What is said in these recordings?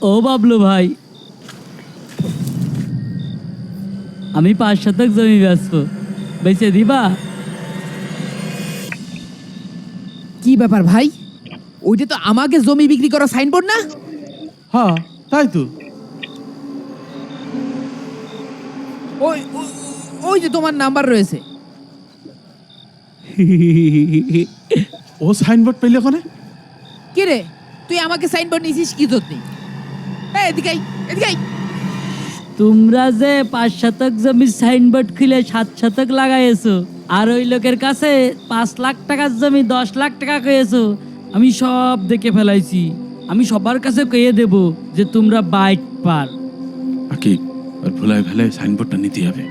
ও বাবলু ভাই, আমি 5 শতক জমি বেচে দিবা? কি ব্যাপার ভাই, ওইটা তো আমাকে জমি বিক্রি করা সাইনবোর্ড না? হ্যাঁ তাই তো। ওই ওই যে তোমার নাম্বার রয়েছে। ও সাইনবোর্ড পেলে ওখানে? কি রে, তুই আমাকে সাইনবোর্ড নিছিস কি জন্য? এদিকে আই, এদিকে আই। তোমরা যে 5 শতক জমির সাইনবোর্ড খুলে 7 শতক লাগাইছো, আর ওই লোকের কাছে 5 লাখ টাকার জমি 10 লাখ টাকা কয়েছো, আমি সব দেখে ফেলাইছি। আমি সবার কাছে কয়ে দেব যে তোমরা বাইট পার। আকিব আর ভুলাই ভেলাই সাইনবোর্ডটা নিতে হবে।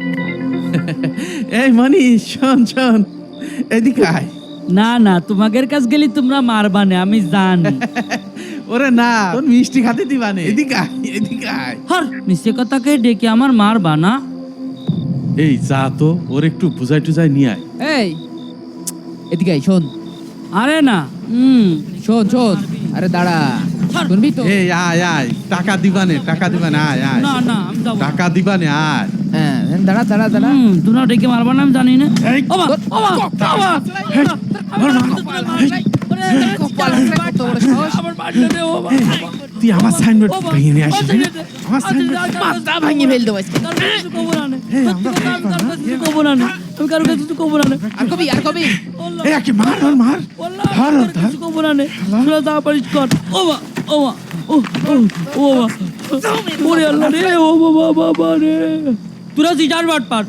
এই মানি, শোন শোন, এদিকে আয়। না না, তোমাদের কাছে গেলে তোমরা মারবানে, আমি জানি। ওরে না, তোর মিষ্টি খাতে দিবানে। এদিকে আয়, এদিকে আয়। হর মিশে কথাকে ডেকে আমার মারবা না। এই যা তো, ওর একটু বুঝাই টুজাই নিয়ে আয়। এই এদিকে আই, শোন আরে না, শোন শোন, আরে দাঁড়া, শুনবি তো? এই আয় আয়, টাকা দিবানে, টাকা দিবানে, আয় আয়। না না, আমি যাবো না। টাকা দিবানে, আয়। হ্যাঁ দাঁড়া দাঁড়া দাঁড়া। তোমরা ডেকে মারবা না, আমি জানি না। এই, ওমা, ওমা, ওমা। কপাল হাসলে কত বড় সাহস। আমার বাড়িতে দে, ওমা। তুই আমার সাইনবোর্ড ওমা, ভেঙে নিয়ে আসিস আচ্ছা, না? আচ্ছা, আমার আচ্ছা, সাইনবোর্ড আচ্ছা, মাথা ভাঙিয়ে ফেল দেবো আজকে। কারো কাছে কিছু কবো না নে। সত্যি কথা, আমি কারো কাছে কিছু কবো না নে। আমি কারো কাছে কিছু কবো না নে। আর কবি, আর কবি। এই আকে মার, ওর মার। বললাম, ধর, আমি ধর। কিছু কবো না নে। তোরা যা পারিস কর। ওমা, ওমা, ও, ও, ও বাবা। ওরে আল্লাহ রে, ও বাবা, বাবা রে। তোরা সিটার বাট পার।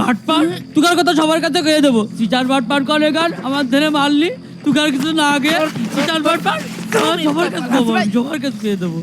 বাট পার? তুকার কথা সবার কাছে কয়ে দেবো। সিটার বাট পার করে গান, আমার ধরে মারলি, তুকার কিছু না আগে সিটার বাট পার। সবার কাছে কবো, সবার কাছে কয়ে দেবো।